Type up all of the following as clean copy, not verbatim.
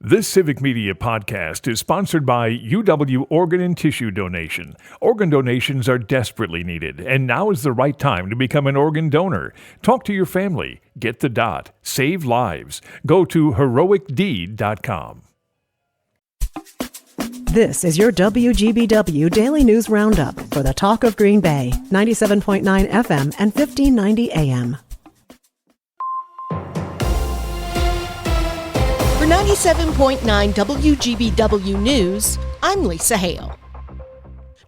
This Civic Media podcast is sponsored by UW Organ and Tissue Donation. Organ donations are desperately needed, and now is the right time to become an organ donor. Talk to your family. Get the dot. Save lives. Go to heroicdeed.com. This is your WGBW Daily News Roundup for the Talk of Green Bay, 97.9 FM and 1590 AM. For 97.9 WGBW News, I'm Lisa Hale.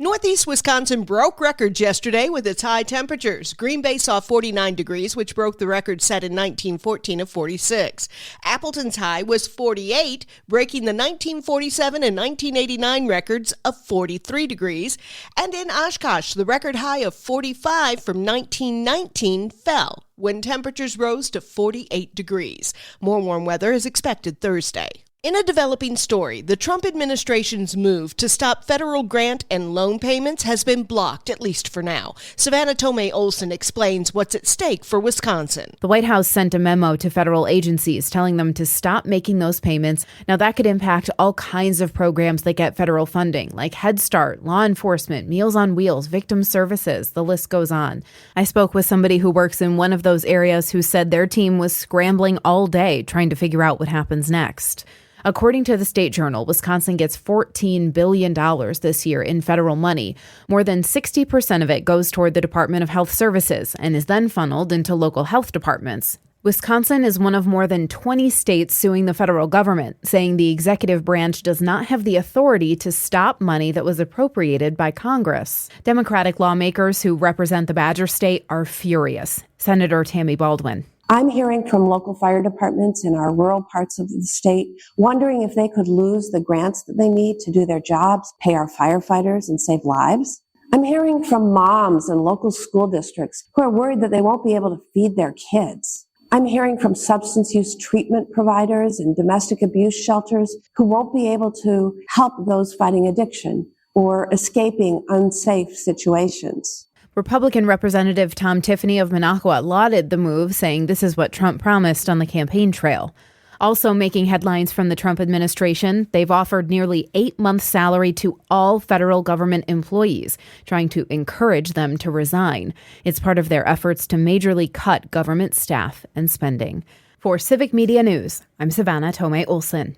Northeast Wisconsin broke records yesterday with its high temperatures. Green Bay saw 49 degrees, which broke the record set in 1914 of 46. Appleton's high was 48, breaking the 1947 and 1989 records of 43 degrees. And in Oshkosh, the record high of 45 from 1919 fell when temperatures rose to 48 degrees. More warm weather is expected Thursday. In a developing story, the Trump administration's move to stop federal grant and loan payments has been blocked, at least for now. Savannah Tomei Olson explains what's at stake for Wisconsin. The White House sent a memo to federal agencies telling them to stop making those payments. Now, that could impact all kinds of programs that get federal funding, like Head Start, law enforcement, Meals on Wheels, victim services. The list goes on. I spoke with somebody who works in one of those areas who said their team was scrambling all day trying to figure out what happens next. According to the State Journal, Wisconsin gets $14 billion this year in federal money. More than 60% of it goes toward the Department of Health Services and is then funneled into local health departments. Wisconsin is one of more than 20 states suing the federal government, saying the executive branch does not have the authority to stop money that was appropriated by Congress. Democratic lawmakers who represent the Badger State are furious. Senator Tammy Baldwin. I'm hearing from local fire departments in our rural parts of the state, wondering if they could lose the grants that they need to do their jobs, pay our firefighters, and save lives. I'm hearing from moms and local school districts who are worried that they won't be able to feed their kids. I'm hearing from substance use treatment providers and domestic abuse shelters who won't be able to help those fighting addiction or escaping unsafe situations. Republican Representative Tom Tiffany of Minocqua lauded the move, saying this is what Trump promised on the campaign trail. Also making headlines from the Trump administration, they've offered nearly 8 months' salary to all federal government employees, trying to encourage them to resign. It's part of their efforts to majorly cut government staff and spending. For Civic Media News, I'm Savannah Tomei Olson.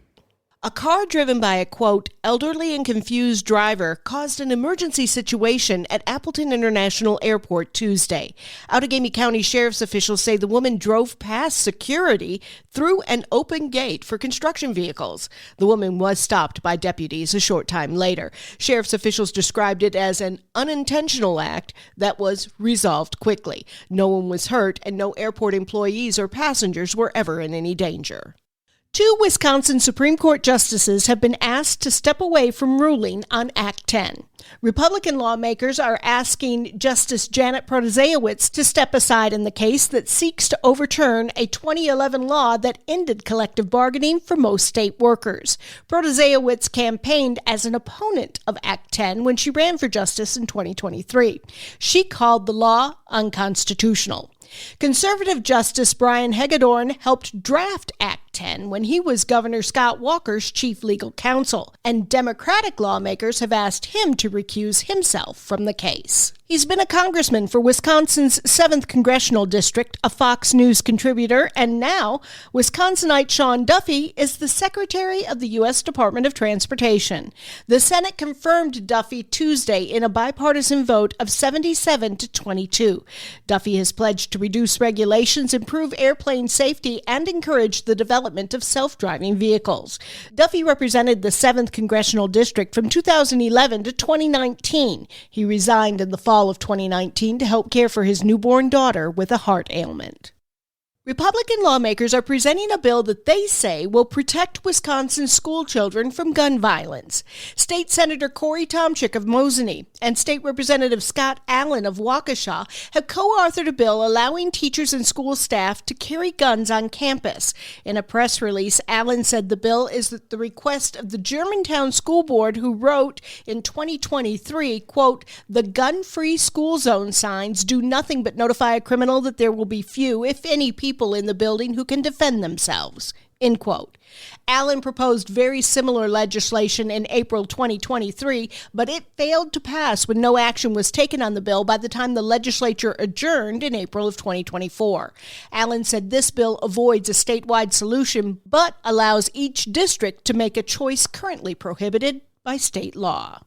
A car driven by a, quote, elderly and confused driver caused an emergency situation at Appleton International Airport Tuesday. Outagamie County Sheriff's officials say the woman drove past security through an open gate for construction vehicles. The woman was stopped by deputies a short time later. Sheriff's officials described it as an unintentional act that was resolved quickly. No one was hurt, and no airport employees or passengers were ever in any danger. 2 Wisconsin Supreme Court justices have been asked to step away from ruling on Act 10. Republican lawmakers are asking Justice Janet Protasiewicz to step aside in the case that seeks to overturn a 2011 law that ended collective bargaining for most state workers. Protasiewicz campaigned as an opponent of Act 10 when she ran for justice in 2023. She called the law unconstitutional. Conservative Justice Brian Hagedorn helped draft Act 10 when he was Governor Scott Walker's chief legal counsel, and Democratic lawmakers have asked him to recuse himself from the case. He's been a congressman for Wisconsin's 7th Congressional District, a Fox News contributor, and now Wisconsinite Sean Duffy is the Secretary of the U.S. Department of Transportation. The Senate confirmed Duffy Tuesday in a bipartisan vote of 77 to 22. Duffy has pledged to reduce regulations, improve airplane safety, and encourage the development of self-driving vehicles. Duffy represented the 7th Congressional District from 2011 to 2019. He resigned in the fall of 2019 to help care for his newborn daughter with a heart ailment. Republican lawmakers are presenting a bill that they say will protect Wisconsin school children from gun violence. State Senator Corey Tomczyk of Mosinee and State Representative Scott Allen of Waukesha have co-authored a bill allowing teachers and school staff to carry guns on campus. In a press release, Allen said the bill is at the request of the Germantown School Board, who wrote in 2023, quote, "The gun-free school zone signs do nothing but notify a criminal that there will be few, if any, people in the building who can defend themselves," end quote. Allen proposed very similar legislation in April 2023, but it failed to pass when no action was taken on the bill by the time the legislature adjourned in April of 2024. Allen said this bill avoids a statewide solution, but allows each district to make a choice currently prohibited by state law.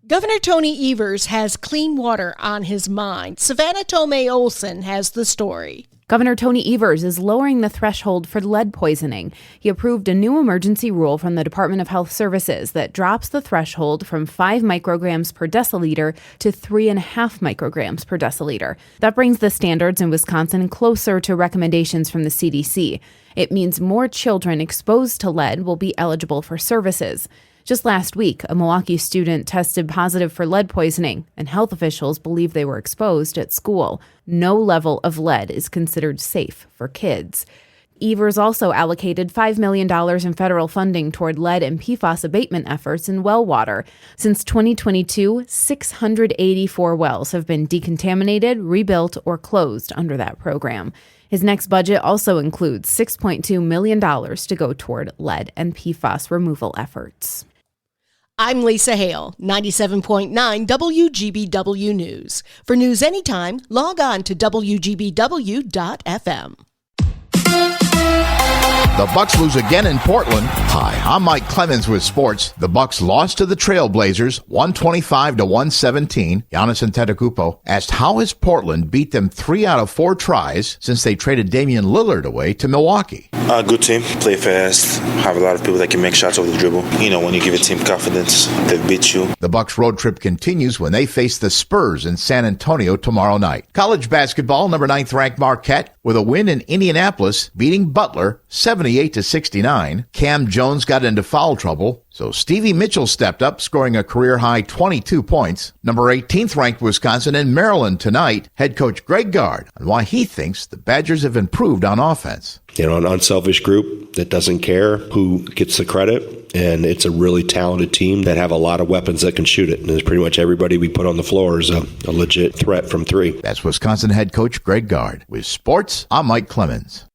Governor Tony Evers has clean water on his mind. Savannah Tomei Olson has the story. Governor Tony Evers is lowering the threshold for lead poisoning. He approved a new emergency rule from the Department of Health Services that drops the threshold from 5 micrograms per deciliter to 3.5 micrograms per deciliter. That brings the standards in Wisconsin closer to recommendations from the CDC. It means more children exposed to lead will be eligible for services. Just last week, a Milwaukee student tested positive for lead poisoning, and health officials believe they were exposed at school. No level of lead is considered safe for kids. Evers also allocated $5 million in federal funding toward lead and PFAS abatement efforts in well water. Since 2022, 684 wells have been decontaminated, rebuilt, or closed under that program. His next budget also includes $6.2 million to go toward lead and PFAS removal efforts. I'm Lisa Hale, 97.9 WGBW News. For news anytime, log on to WGBW.FM. The Bucks lose again in Portland. Hi, I'm Mike Clemens with sports. The Bucks lost to the Trailblazers, 125-117. Giannis Antetokounmpo asked how has Portland beat them 3 out of 4 tries since they traded Damian Lillard away to Milwaukee. Good team, play fast, have a lot of people that can make shots over the dribble. You know, when you give a team confidence, they beat you. The Bucks road trip continues when they face the Spurs in San Antonio tomorrow night. College basketball, number 9th ranked Marquette with a win in Indianapolis, beating Butler 78-69. Cam Jones got into foul trouble, so Stevie Mitchell stepped up, scoring a career-high 22 points. Number 18th ranked Wisconsin and Maryland tonight. Head coach Greg Gard on why he thinks the Badgers have improved on offense. You know, an unselfish group that doesn't care who gets the credit, and it's a really talented team that have a lot of weapons that can shoot it. And it's pretty much everybody we put on the floor is a legit threat from 3. That's Wisconsin head coach Greg Gard. With sports, I'm Mike Clemens.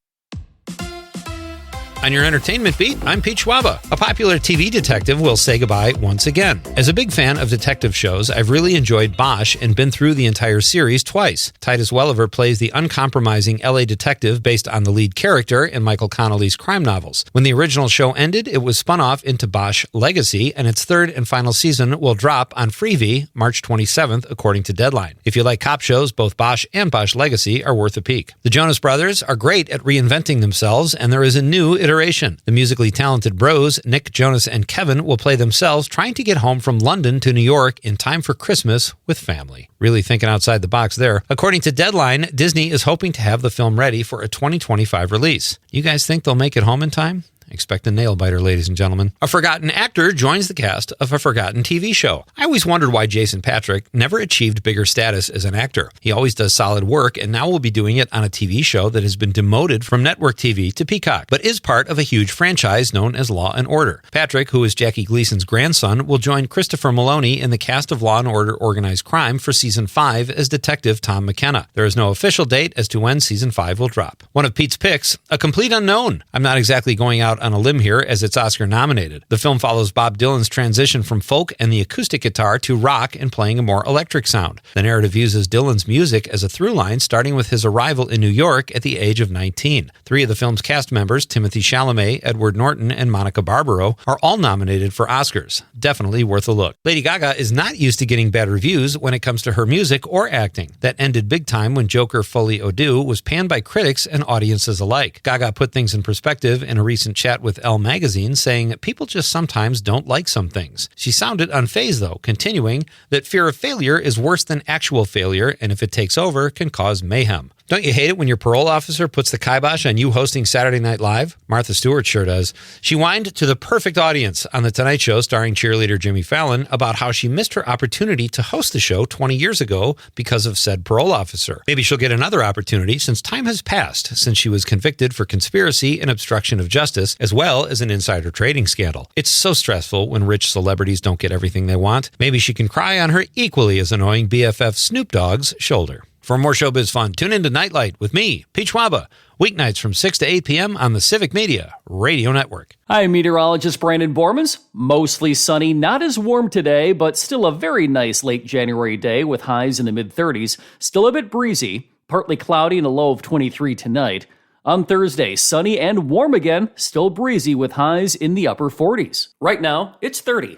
On your entertainment beat, I'm Pete Schwaba. A popular TV detective will say goodbye once again. As a big fan of detective shows, I've really enjoyed Bosch and been through the entire series twice. Titus Welliver plays the uncompromising LA detective based on the lead character in Michael Connelly's crime novels. When the original show ended, it was spun off into Bosch Legacy, and its 3rd and final season will drop on Freevee March 27th, according to Deadline. If you like cop shows, both Bosch and Bosch Legacy are worth a peek. The Jonas Brothers are great at reinventing themselves, and there is a new iteration. The musically talented bros, Nick, Jonas, and Kevin, will play themselves trying to get home from London to New York in time for Christmas with family. Really thinking outside the box there. According to Deadline, Disney is hoping to have the film ready for a 2025 release. You guys think they'll make it home in time? Expect a nail-biter, ladies and gentlemen. A forgotten actor joins the cast of a forgotten TV show. I always wondered why Jason Patric never achieved bigger status as an actor. He always does solid work, and now will be doing it on a TV show that has been demoted from network TV to Peacock, but is part of a huge franchise known as Law & Order. Patrick, who is Jackie Gleason's grandson, will join Christopher Maloney in the cast of Law & Order Organized Crime for Season 5 as Detective Tom McKenna. There is no official date as to when Season 5 will drop. One of Pete's picks, a complete unknown. I'm not exactly going out on a limb here as it's Oscar nominated. The film follows Bob Dylan's transition from folk and the acoustic guitar to rock and playing a more electric sound. The narrative uses Dylan's music as a through line, starting with his arrival in New York at the age of 19. 3 of the film's cast members, Timothée Chalamet, Edward Norton, and Monica Barbaro, are all nominated for Oscars. Definitely worth a look. Lady Gaga is not used to getting bad reviews when it comes to her music or acting. That ended big time when Joker Folie à Deux was panned by critics and audiences alike. Gaga put things in perspective in a recent chat with Elle magazine, saying people just sometimes don't like some things. She sounded unfazed, though, continuing that fear of failure is worse than actual failure, and if it takes over, can cause mayhem. Don't you hate it when your parole officer puts the kibosh on you hosting Saturday Night Live? Martha Stewart sure does. She whined to the perfect audience on The Tonight Show starring cheerleader Jimmy Fallon about how she missed her opportunity to host the show 20 years ago because of said parole officer. Maybe she'll get another opportunity since time has passed since she was convicted for conspiracy and obstruction of justice, as well as an insider trading scandal. It's so stressful when rich celebrities don't get everything they want. Maybe she can cry on her equally as annoying BFF Snoop Dogg's shoulder. For more showbiz fun, tune into Nightlight with me, Peach Waba, weeknights from 6 to 8 p.m. on the Civic Media Radio Network. Hi, meteorologist Brandon Bormans. Mostly sunny, not as warm today, but still a very nice late January day with highs in the mid-30s. Still a bit breezy, partly cloudy and a low of 23 tonight. On Thursday, sunny and warm again, still breezy with highs in the upper 40s. Right now, it's 30.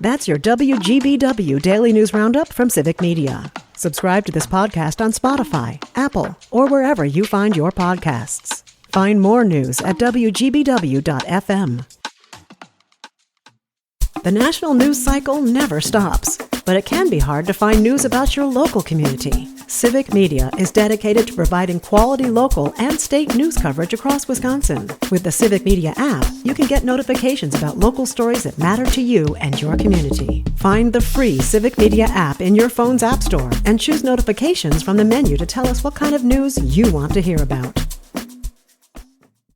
That's your WGBW Daily News Roundup from Civic Media. Subscribe to this podcast on Spotify, Apple, or wherever you find your podcasts. Find more news at WGBW.FM. The national news cycle never stops, but it can be hard to find news about your local community. Civic Media is dedicated to providing quality local and state news coverage across Wisconsin. With the Civic Media app, you can get notifications about local stories that matter to you and your community. Find the free Civic Media app in your phone's app store and choose notifications from the menu to tell us what kind of news you want to hear about.